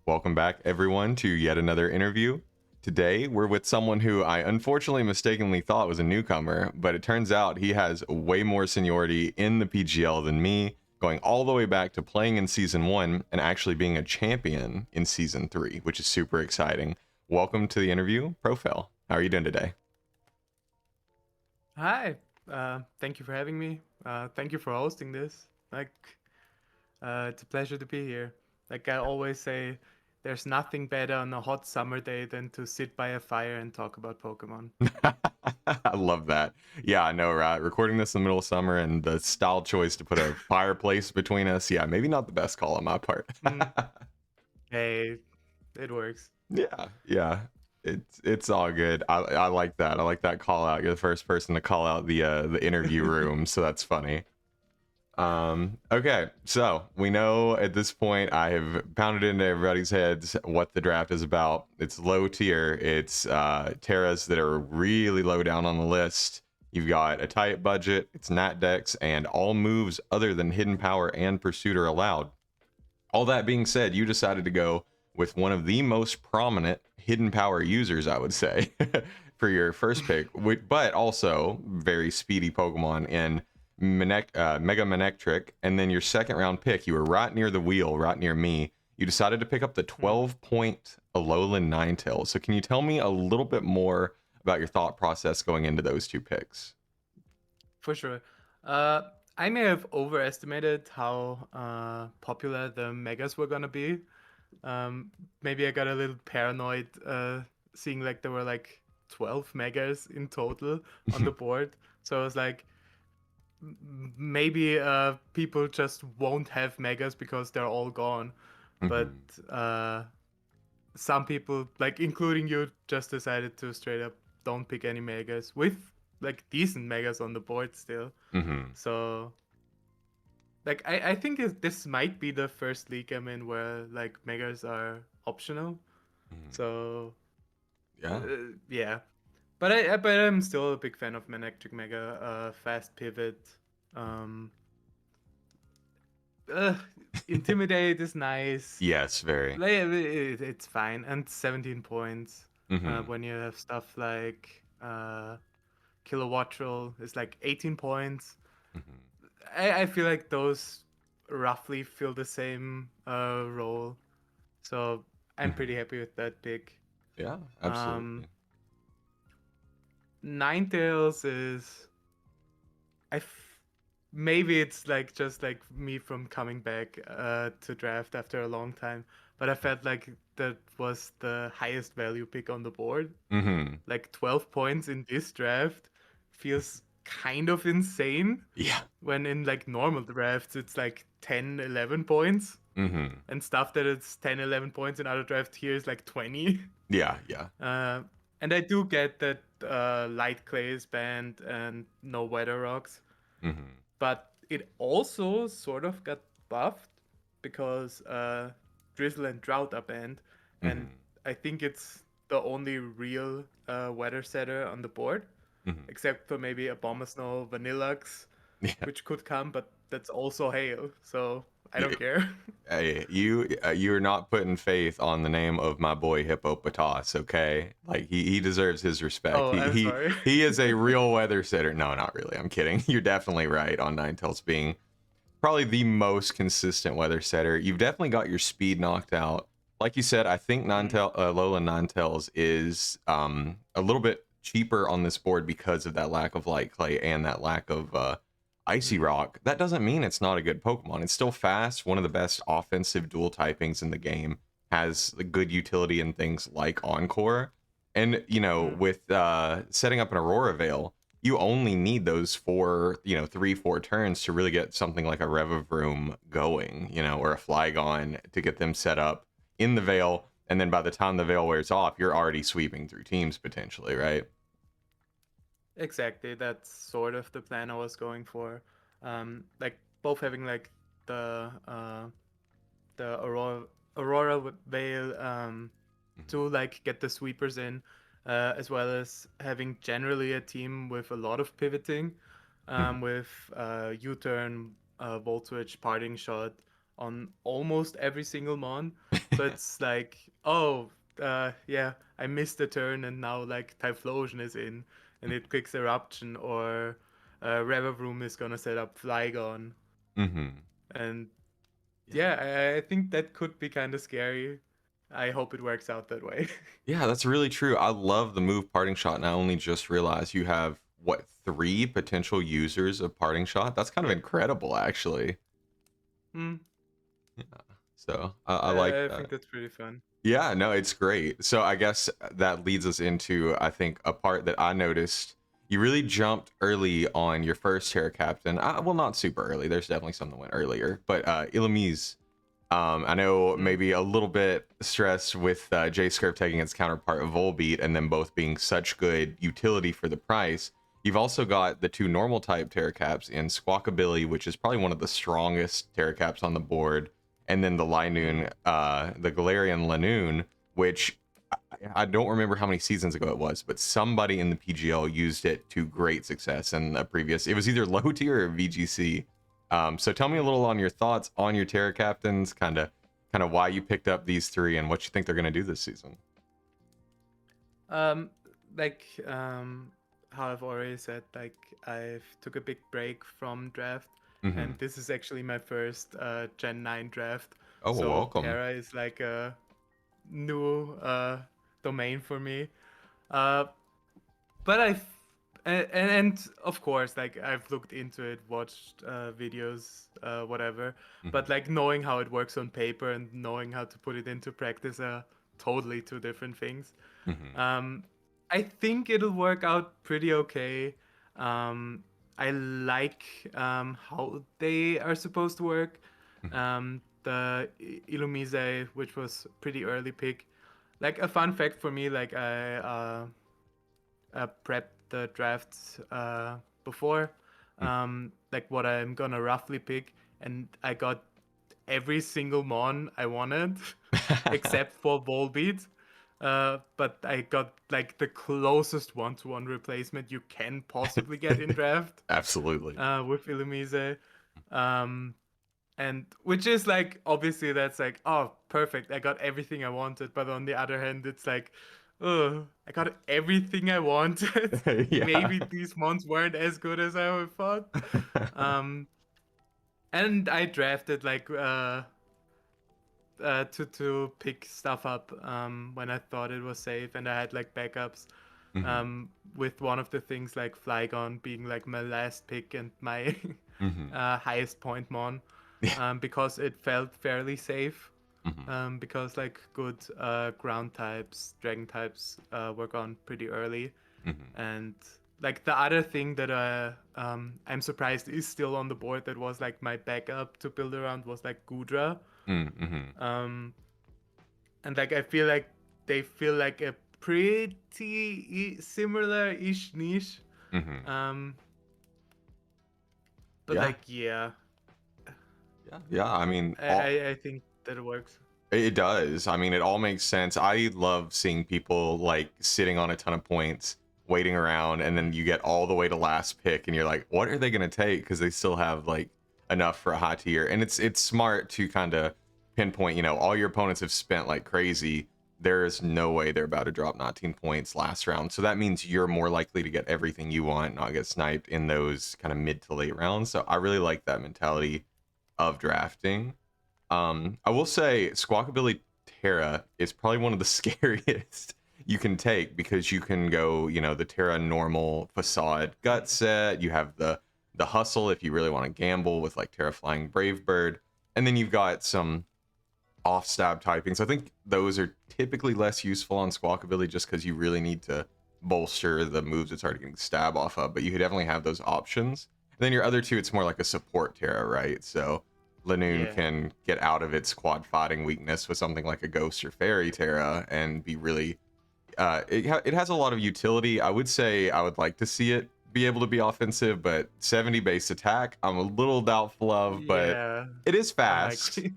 Welcome back, everyone, to yet another interview. Today, we're with someone who I unfortunately mistakenly thought was a newcomer, but it turns out he has way more seniority in the PGL than me, going all the way back to playing in Season 1 and actually being a champion in Season 3, which is super exciting. Welcome to the interview, ProFail. How are you doing today? Hi, thank you for having me. Thank you for hosting this. It's a pleasure to be here. Like I always say, there's nothing better on a hot summer day than to sit by a fire and talk about Pokemon. I love that. Yeah, I know, right? Recording this in the middle of summer and the style choice to put a fireplace between us. Yeah, maybe not the best call on my part. Mm, hey, it works. Yeah. It's all good. I like that. I like that call out. You're the first person to call out the interview room, so that's funny. Okay, so we know at this point I have pounded into everybody's heads what the draft is about. It's low tier. It's Terras that are really low down on the list. You've got a tight budget. It's Nat decks, and all moves other than Hidden Power and Pursuit are allowed. All that being said, you decided to go with one of the most prominent Hidden Power users, I would say, for your first pick, but also very speedy Pokemon in Mega Manectric. And then your second round pick, you were right near the wheel, right near me. You decided to pick up the Mm, 12-point Alolan Ninetales. So can you tell me a little bit more about your thought process going into those two picks? for sure. Uh, I may have overestimated how popular the megas were gonna be. Um, Maybe I got a little paranoid seeing like there were like 12 megas in total on the board. So I was like, maybe people just won't have megas because they're all gone. But Hmm. uh, some people, like including you, just decided to straight up don't pick any megas with like decent megas on the board still. Hmm. So like I think this might be the first league I'm in where like megas are optional. Hmm. So Yeah. yeah, but I'm still a big fan of Manectric Mega. Fast pivot. Um, uh, Intimidate is nice. Yes, very. Like, it's fine, and 17 points. Hmm. When you have stuff like Kilowattrel is like 18 points. Hmm. I feel like those roughly fill the same role, so I'm pretty Hmm. happy with that pick. Yeah, Um, absolutely. Ninetales is maybe it's like just like me from coming back to draft after a long time, but I felt like that was the highest value pick on the board. Hmm. Like 12 points in this draft feels kind of insane Yeah. when in like normal drafts it's like 10, 11 points, Hmm. and stuff that it's 10, 11 points in other drafts here is like 20. Yeah, yeah. uh, and I do get that light clay is banned and no weather rocks, Hmm. but it also sort of got buffed because drizzle and drought are banned, and Hmm. I think it's the only real weather setter on the board, Hmm. except for maybe a Bomber Snow Vanillux, Yeah. which could come, but that's also hail, so I You, don't care. hey, you're not putting faith on the name of my boy Hippopotas, okay? Like he deserves his respect. Oh, He I'm he sorry. he is a real weather sitter. No, not really. I'm kidding. You're definitely right on Ninetales being probably the most consistent weather setter. You've definitely got your speed knocked out. Like you said, I think Mm, Lola Ninetales is a little bit cheaper on this board because of that lack of light clay and that lack of icy mm, rock. That doesn't mean it's not a good Pokemon. It's still fast, one of the best offensive dual typings in the game, has a good utility in things like Encore. And mm. with setting up an Aurora Veil, you only need those four, 3, 4 turns to really get something like a Revavroom going, or a Flygon to get them set up in the Veil. And then by the time the Veil wears off, you're already sweeping through teams potentially, right? Exactly, that's sort of the plan I was going for. Like both having like the Aurora Veil to like get the sweepers in, as well as having generally a team with a lot of pivoting, Mm-hmm. with U-turn, Volt Switch, Parting Shot. on almost every single mon, but it's like, oh, yeah, I missed a turn and now like Typhlosion is in and it clicks Eruption, or Revavroom is gonna set up Flygon. Mm-hmm. And Yeah. yeah, I think that could be kind of scary. I hope it works out that way. Yeah, that's really true. I love the move Parting Shot, and I only just realized you have what, three potential users of Parting Shot? That's kind of Yeah. incredible, actually. Hmm. Yeah. So I like I that. think that's pretty fun. Yeah, no, it's great. So I guess that leads us into, I think, a part that I noticed. You really jumped early on your first Terra Captain. Well, not super early. There's definitely some that went earlier, but Illumise. I know Hmm. maybe a little bit stressed with J Scurf taking its counterpart Volbeat and them both being such good utility for the price. You've also got the two normal type Terracaps in Squawkabilly, which is probably one of the strongest Terracaps on the board, and then the Hmm. Linoon, the Galarian Lanoon, which I don't remember how many seasons ago it was, but somebody in the PGL used it to great success in a previous. It was either low tier or VGC. So tell me a Hmm. little on your thoughts on your Terra Captains, kind of why you picked up these three and what you think they're going to do this season. Um, like how I've already said, like I've took a big break from draft, and Mm-hmm. this is actually my first Gen 9 draft. Oh, well, So welcome. Terra is like a new domain for me. Uh, but and of course, like I've looked into it, watched videos, whatever. Mm-hmm. But like knowing how it works on paper and knowing how to put it into practice are totally two different things. Mm-hmm. Um, I think it'll work out pretty okay. I like how they are supposed to work. The Illumise, which was pretty early pick. Like a fun fact for me, like I prepped the drafts before, like what I'm gonna roughly pick, and I got every single mon I wanted, Mm-hmm. except for Volbeat. But I got like the closest one-to-one replacement you can possibly get in draft Absolutely. with Illumise. Um, and which is like, obviously that's like, oh, perfect, I got everything I wanted. But on the other hand, it's like, oh, I got everything I wanted. Yeah. Maybe these mons weren't as good as I thought. Um, and I drafted like to pick stuff up when I thought it was safe, and I had like backups. Mm-hmm. With one of the things like Flygon being like my last pick and my Mm-hmm. highest point mon, Yeah. because it felt fairly safe. Mm-hmm. Because like good ground types, dragon types were gone pretty early, Mm-hmm. and like the other thing that I'm surprised is still on the board that was like my backup to build around was like Gudra. Mm-hmm. Um, and like I feel like they feel like a pretty similar-ish niche. Mm-hmm. Um, but Yeah. like yeah, Yeah. Yeah. I mean, I think that works. it does. I mean, it all makes sense. I love seeing people like sitting on a ton of points, waiting around, and then Mm. you get all the way to last pick, and you're like, what are they gonna take? Because they still have like enough for a high tier, and it's smart to kind of pinpoint. All your opponents have spent like crazy. There is no way they're about to drop 19 points last round, so that means you're more likely to get everything you want, not get sniped in those kind of mid to late rounds. So I really like that mentality of drafting. I will say Squawkabilly Terra is probably one of the scariest you can take because you can go, the Terra normal facade gut Mm. set. You have the hustle if you really want to gamble with like Terra Flying Brave Bird, and then you've got some off stab typings. I think those are typically less useful on Squawkabilly just because you really need to bolster the moves it's already getting stab off of. But you could definitely have those options. And then your other two, it's more like a support Terra, right? So Lanoon Yeah. can get out of its quad fighting weakness with something like a Ghost or Fairy Terra and be really. It has a lot of utility. I would say I would like to see it be able to be offensive, but 70 base attack, I'm a little doubtful of, but Yeah. it is fast. Unlikely.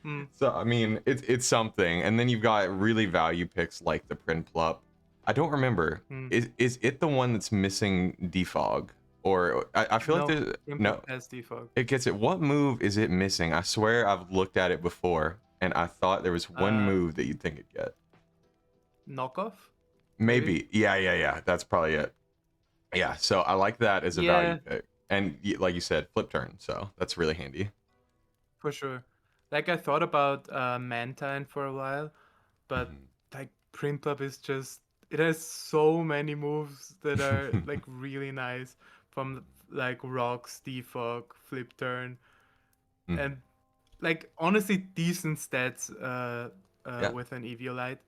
Mm. So I mean, it's something. And then you've got really value picks like the Prinplup. I don't remember. Mm. Is it the one that's missing defog? Or I feel like No, there's Grimlock no. has defog. It gets it. What move is it missing? I swear I've looked at it before, and I thought there was one Uh, move that you'd think it'd get. Knockoff, maybe. Maybe. Yeah. That's probably it. Yeah. So I like that as a value Yeah, pick, and like you said, flip turn. So that's really handy. for sure. Like I thought about Mantine for a while, but Mhm. like Prinplup is just it has so many moves that are like really nice from like rocks, defog, flip turn, Mhm. and like honestly decent stats Yeah. with an Eviolite.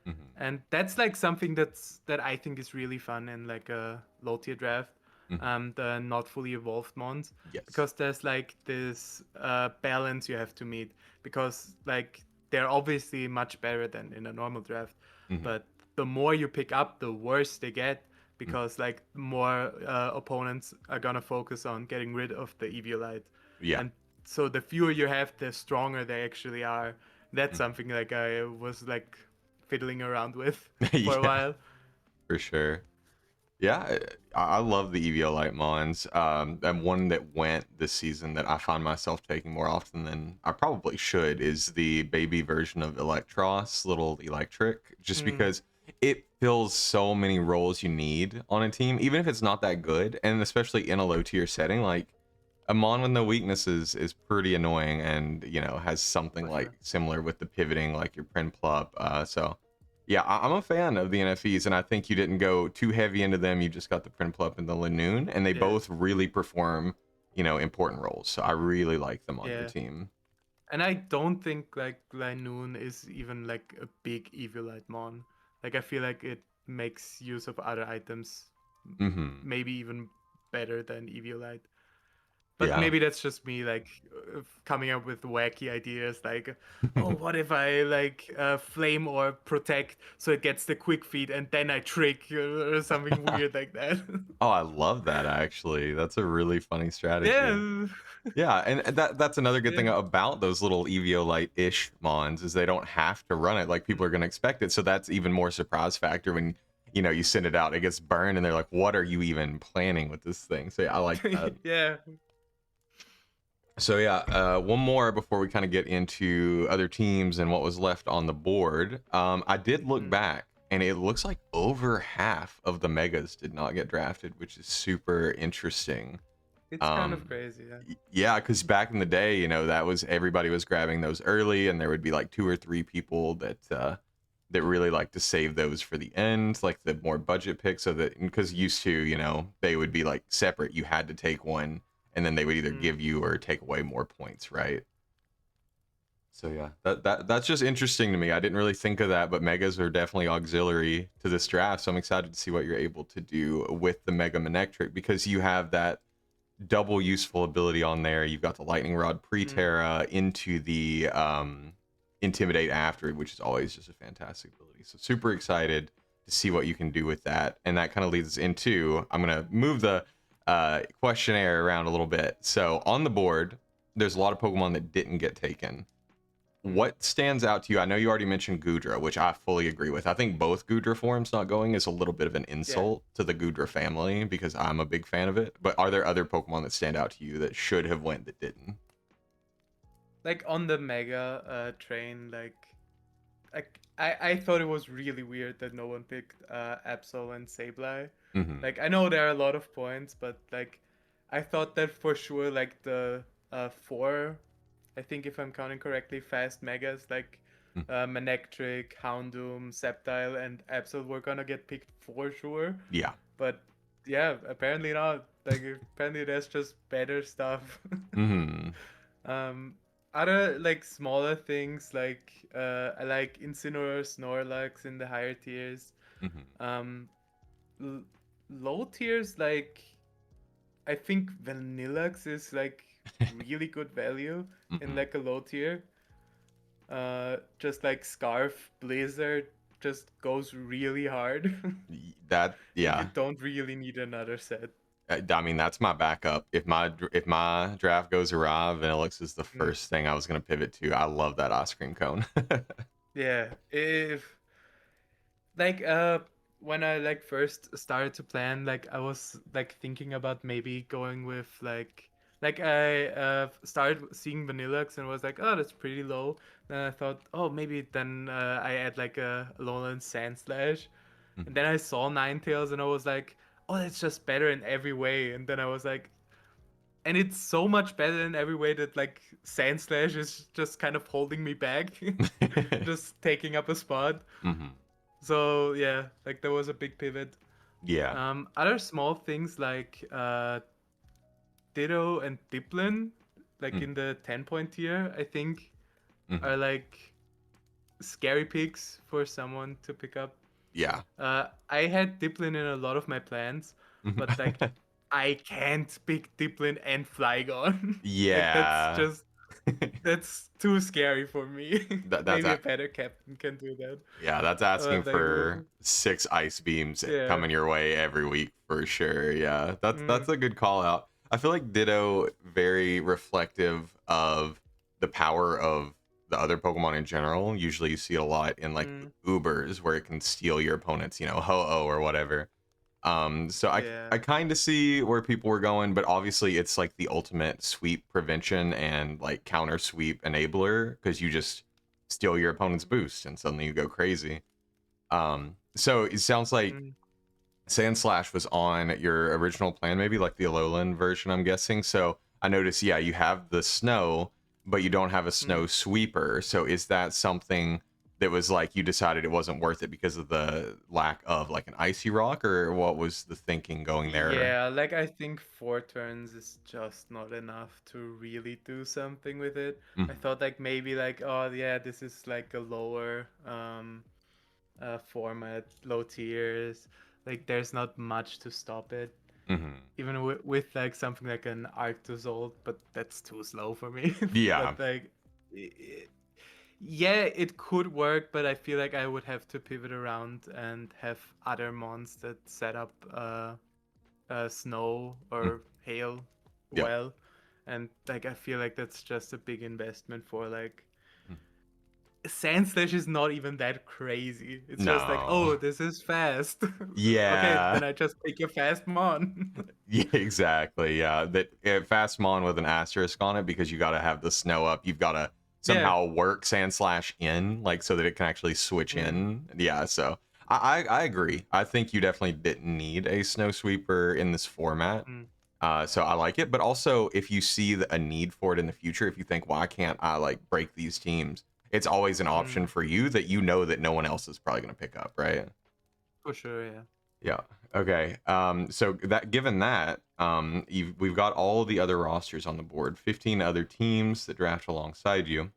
Mhm. And that's like something that I think is really fun in like a low tier draft, Mhm. the not fully evolved mons, Yes. because there's like this balance you have to meet, because like they're obviously much better than in a normal draft, Mhm. but the more you pick up, the worse they get, Mhm. because like more opponents are gonna focus on getting rid of the Eviolite, Yeah. and so the fewer you have, the stronger they actually are. That's Mhm. something like I was like fiddling around with for a Yeah, while. for sure. Yeah, I love the EVO Light Mons. And one that went this season that I find myself taking more often than I probably should is the baby version of Electros, little electric, just Mm, because it fills so many roles you need on a team, even if it's not that good, and especially in a low tier setting. Like a Mon with no weaknesses is pretty annoying, and has something for like sure. similar with the pivoting, like your Prinplup. So yeah, I'm a fan of the NFEs, and I think you didn't go too heavy into them. You just got the Prinplup and the Lanoon, and they Yeah, both really perform, important roles. So I really like them on your yeah. team. And I don't think like Linoon is even like a big Evilite mon. Like I feel like it makes use of other items, Hmm. maybe even better than Evilite. But Yeah. maybe that's just me like coming up with wacky ideas like, oh, what if I like flame or protect so it gets the quick feed and then I trick or something weird like that. Oh, I love that actually. That's a really funny strategy. Yeah, Yeah, and that's another good yeah. thing about those little EVO light-ish mons is they don't have to run it like people are Mm. going to expect it. So that's even more surprise factor when you send it out, it gets burned, and they're like, "What are you even planning with this thing?" So yeah, I like that. Yeah. So yeah, one more before we kind of get into other teams and what was left on the board. I did look Mm. back, and it looks like over half of the megas did not get drafted, which is super interesting. It's kind of Um, crazy, yeah. yeah, because back in the day, that was everybody was grabbing those early, and there would be like two or three people that really like to save those for the end, like the more budget picks. So that because used to, they would be like separate. You had to take one, and then they would either Mm. give you or take away more points, right? So yeah, that's just interesting to me. I didn't really think of that, but megas are definitely auxiliary to this draft. So I'm excited to see what you're able to do with the Mega Manectric because you have that double useful ability on there. You've got the lightning rod Mm. pre-terra into the intimidate after, which is always just a fantastic ability. So super excited to see what you can do with that. And that kind of leads us into, I'm gonna move the questionnaire around a little bit. So on the board, there's a lot of Pokemon that didn't get taken. Mm. What stands out to you? I know you already mentioned Gudra, which I fully agree with. I think both Gudra forms not going is a little bit of an Yeah. insult to the Gudra family because I'm a big fan of it. But are there other Pokemon that stand out to you that should have went that didn't? Like on the Mega train, I thought it was really weird that no one picked Absol and Sableye. Hmm. Like I know there are a lot of points, but like I thought that for sure like the four, I think if I'm counting correctly, fast Megas like Manectric, Houndoom, Sceptile, and Absol were gonna get picked for sure. Yeah. But yeah, apparently not. Like apparently there's just better stuff. Hmm. um, Other like smaller things like I like Incineroar, Snorlax in the higher tiers. Hmm. Um, l- Low tiers like I think Vanilluxe is like really good value in Hmm. like a low tier. Just like Scarf Blizzard just goes really hard. That Like you yeah. don't really need another set. I mean that's my backup. If my draft goes awry, Vanillix is the Mm, first thing I was gonna pivot to. I love that ice cream cone. yeah, if like when I like first started to plan, like I was like thinking about maybe going with like I started seeing Vanillux and was like, oh, that's pretty low. Then I thought, oh, maybe then I add like a Alolan Sand Slash, and Mhm. then I saw Ninetales and I was like, oh, that's just better in every way. And then I was like, and it's so much better in every way that like Sand Slash is just kind of holding me back, just taking up a spot. Mhm. So yeah, like there was a big pivot. Yeah. Other small things like Ditto and Diplin, like Mhm. in the 10-point tier, I think are Mhm. like scary picks for someone to pick up. Yeah. I had Diplin in a lot of my plans, Mhm. but like I can't pick Diplin and Flygon. Like Yeah. that's too scary for me. That's Maybe a better captain can do that. yeah, that's asking But like, for 6 ice beams yeah. coming your way every week for sure. Yeah, that's Mm, a good call out. I feel like Ditto very reflective of the power of the other Pokemon in general. Usually you see it a lot in like mm, Ubers where it can steal your opponent's, Ho-Oh or whatever. So I yeah. kind of see where people were going, but obviously it's like the ultimate sweep prevention and like counter sweep enabler because you just steal your opponent's boost and suddenly you go crazy. So it sounds like Mm, Sand Slash was on your original plan, maybe like the Alolan version, I'm guessing. So I noticed, yeah, you have the snow, but you don't have a mm. snow sweeper. So is that something that was like you decided it wasn't worth it because of the lack of like an icy rock, or what was the thinking going there? Yeah, like I think 4 turns is just not enough to really do something with it. I Hmm. thought like maybe like, oh yeah, this is like a lower format, low tiers. Like there's not much to stop it. Hmm. Even with like something like an Arctozolt, but that's too slow for me. Yeah. But like yeah, it could work, but I feel like I would have to pivot around and have other mons that set up snow Mm. or hail Yeah. well, and like I feel like that's just a big investment for like Mm. Sand Slash is not even that crazy. It's just like, No. oh, this is fast. Okay, Yeah. then I just pick a fast mon. Yeah, exactly. Yeah, that fast mon with an asterisk on it because you got to have the snow up. You've got to Yeah. somehow work Sand Slash in, like so that it can actually switch Mm, in. Yeah, so I agree. I think you definitely didn't need a snow sweeper in this format. mm, So I like it, but also if you see a need for it in the future, if you think, why can't I like break these teams? It's always an option mm, for you that you know that no one else is probably going to pick up, right? for sure, yeah. Yeah. Okay. So that given that, we've got all the other rosters on the board, 15 other teams that draft alongside you.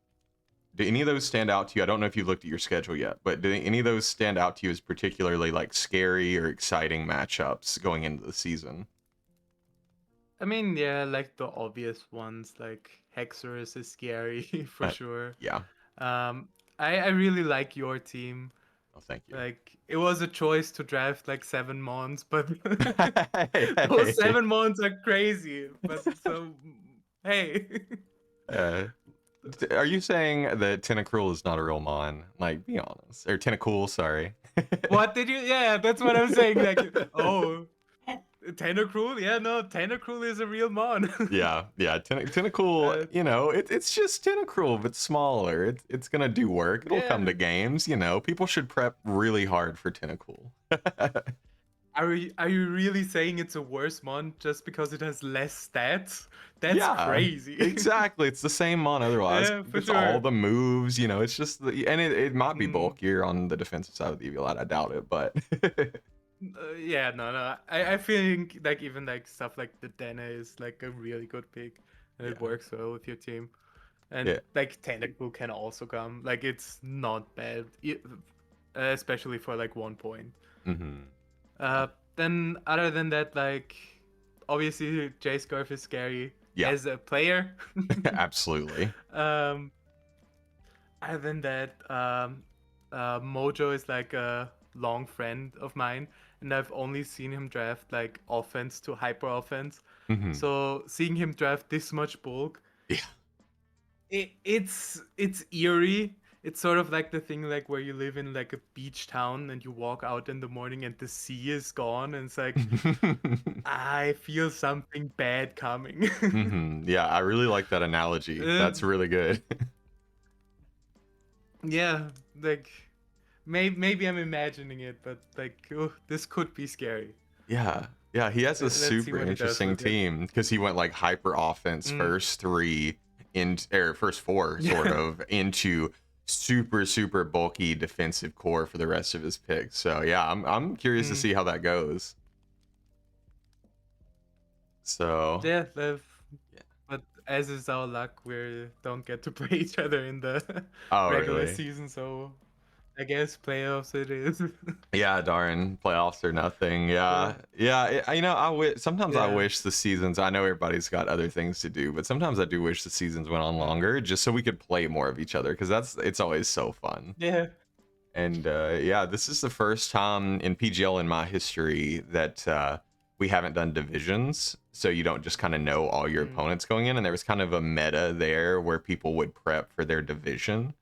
Do any of those stand out to you? I don't know if you looked at your schedule yet, but do any of those stand out to you as particularly like scary or exciting matchups going into the season? I mean, yeah, like the obvious ones, like Hexorus is scary for Uh, sure. yeah. Um, I really like your team. Oh, thank you. Like it was a choice to draft like 7 mons, but Hey, those hey. 7 mons are crazy. But so hey, Uh, are you saying that Tentacruel is not a real mon? Like, be honest. Or Tentacool, sorry. what did you? Yeah, that's what I'm saying. Like, oh, Tentacruel? Yeah, no, Tentacruel is a real mon. Yeah, yeah. Tentacool, uh, it's just Tentacruel, but smaller. It's gonna do work. It'll come yeah. to games. People should prep really hard for Tentacool. Are you really saying it's a worse mon just because it has less stats? That's Yeah, crazy. exactly. It's the same mon otherwise. Yeah, for It's all sure. the moves. It's just and it might be Mm. bulkier on the defensive side of the Eviolite. I doubt it, but Yeah, no. I think like even like stuff like the Dana is like a really good pick, and it yeah, works well with your team. And yeah. like Tentacle can also come. Like it's not bad, especially for like 1 point. Hmm. Uh, then other than that, like obviously J Scarf is scary Yeah, as a player. absolutely. um, Other than that, Mojo is like a long friend of mine, and I've only seen him draft like offense to hyper offense. Hmm. So seeing him draft this much bulk, Yeah. it's eerie. it's sort of like the thing like where you live in like a beach town and you walk out in the morning and the sea is gone and it's like I feel something bad coming. Yeah, I really like that analogy. Uh, That's really good. yeah, like maybe I'm imagining it, but like this could be scary. Yeah. Yeah, he has a Let's see super what he does interesting with it. team because he went like hyper offense Mm. first three in or first four sort Yeah. of into super bulky defensive core for the rest of his picks. So yeah, I'm curious to Mm. see how that goes. So Yeah, yeah. but as is our luck, we don't get to play each other in the Oh regular really? season, so I guess playoffs it is. Yeah, darn playoffs or nothing. Yeah. You know, sometimes I Yeah. wish the seasons. I know everybody's got other things to do, but sometimes I do wish the seasons went on Mm. longer, just so we could play more of each other, because it's always so fun. Yeah. And yeah, this is the first time in PGL in my history that we haven't done divisions, so you don't just kind of know all your Mm. opponents going in, and there was kind of a meta there where people would prep for their division,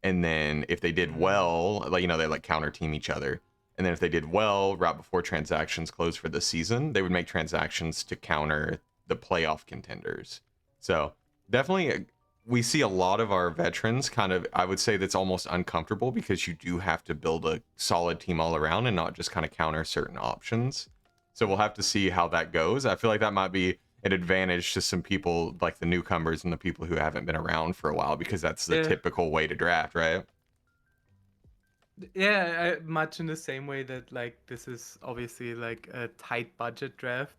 and then if they did Mm. well, like they like counter team each other, and then if they did well right before transactions closed for the season, they would make transactions to counter the playoff contenders. So definitely we see a lot of our veterans kind of, I would say that's almost uncomfortable because you do have to build a solid team all around and not just kind of counter certain options. So we'll have to see how that goes. I feel like that might be an advantage to some people like the newcomers and the people who haven't been around for a while, because that's the Yeah. typical way to draft, right? Yeah, much in the same way that like this is obviously like a tight budget draft,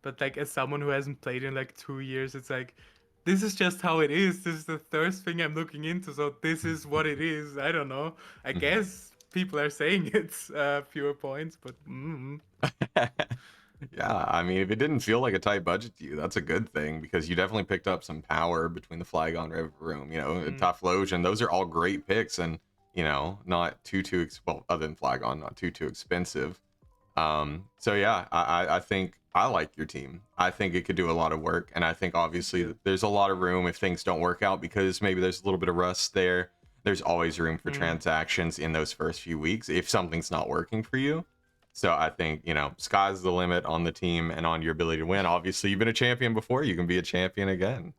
but like as someone who hasn't played in like 2 years, it's like this is just how it is. This is the first thing I'm looking into, so this is what it is. I don't know. I Mhm. guess people are saying it's fewer points, but Yeah, I mean, if it didn't feel like a tight budget to you, that's a good thing, because you definitely picked up some power between the Flygon River Room, mm, Typhlosion. Those are all great picks, and not well, other than Flygon, not too expensive. So yeah, I think I like your team. I think it could do a lot of work, and I think thank obviously you. there's a lot of room if things don't work out, because maybe there's a little bit of rust there. There's always room for Mm, transactions in those first few weeks if something's not working for you. So I think, sky's the limit on the team and on your ability to win. Obviously, you've been a champion before, you can be a champion again.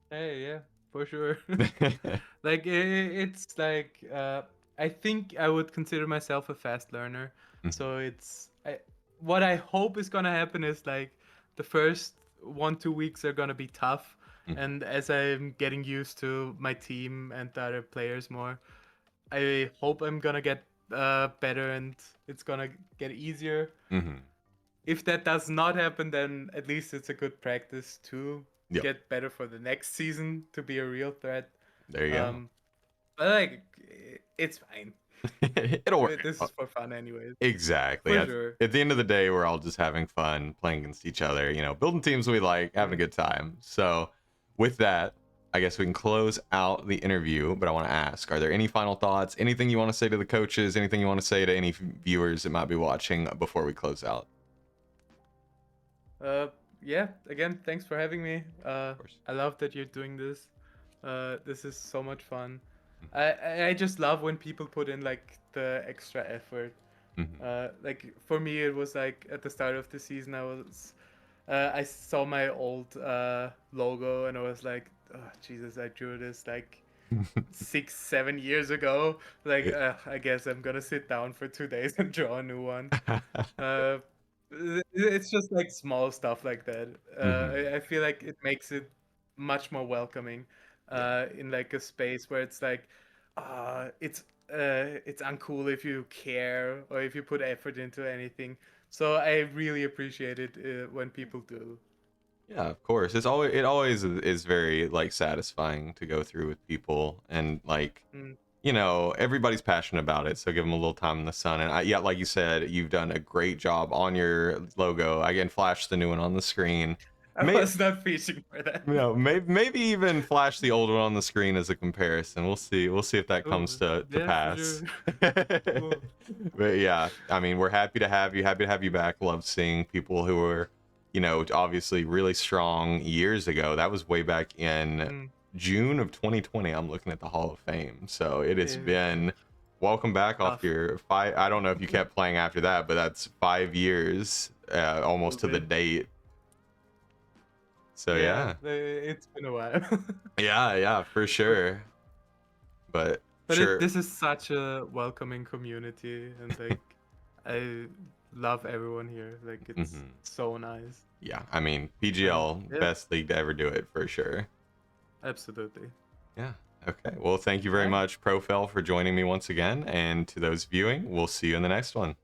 hey, yeah, for sure. Like it's like I think I would consider myself a fast learner. Mhm, So what I hope is gonna happen is like the first 1-2 weeks are gonna be tough, mhm, and as I'm getting used to my team and the other players more, I hope I'm gonna get better and it's gonna get easier. mhm. If that does not happen, then at least it's a good practice to Yep, get better for the next season to be a real threat. there you go. Um, but like, it's fine. It'll work This is out. for fun, anyways. Exactly. For At, sure. at the end of the day, we're all just having fun playing against each other, building teams we like, having a Mm. good time. So, with that, I guess we can close out the interview. But I want to ask, are there any final thoughts? Anything you want to say to the coaches? Anything you want to say to any viewers that might be watching before we close out? Uh, yeah. Again, thanks for having me. Of course. I love that you're doing this. This is so much fun. Mhm, I just love when people put in like the extra effort. mhm. Like for me, it was like at the start of the season, I saw my old logo and I was like, oh, Jesus, I drew this like 6-7 years ago. Like, Yeah. I guess I'm gonna sit down for 2 days and draw a new one. Uh, it's just like small stuff like that. Mhm. I feel like it makes it much more welcoming Yeah. in like a space where it's like, it's uncool if you care or if you put effort into anything. So I really appreciate it when people do. Yeah, of course. It always is very like satisfying to go through with people, and like Mm. everybody's passionate about it, so give them a little time in the sun. And yeah, like you said, you've done a great job on your logo. I can flash the new one on the screen. I May was not fishing for that. maybe even flash the old one on the screen as a comparison. We'll see if that comes Oh, to yeah, for pass. sure. Cool. But yeah, I mean, we're happy to have you back. Love seeing people who were, obviously really strong years ago. That was way back in Mm. June of 2020. I'm looking at the Hall of Fame. So it has Yeah, been welcome back off tough. your five. I don't know if you kept playing after that, but that's 5 years, almost to the Absolutely. date. So Yeah, yeah, it's been a while. yeah, for But sure. But but sure. this is such a welcoming community, and like I love everyone here. Like it's Mhm. so nice. Yeah, I mean And PGL, yeah, best league to ever do it for sure. absolutely. Yeah. Okay. Well, thank you All very right. much, ProFail, for joining me once again. And to those viewing, we'll see you in the next one.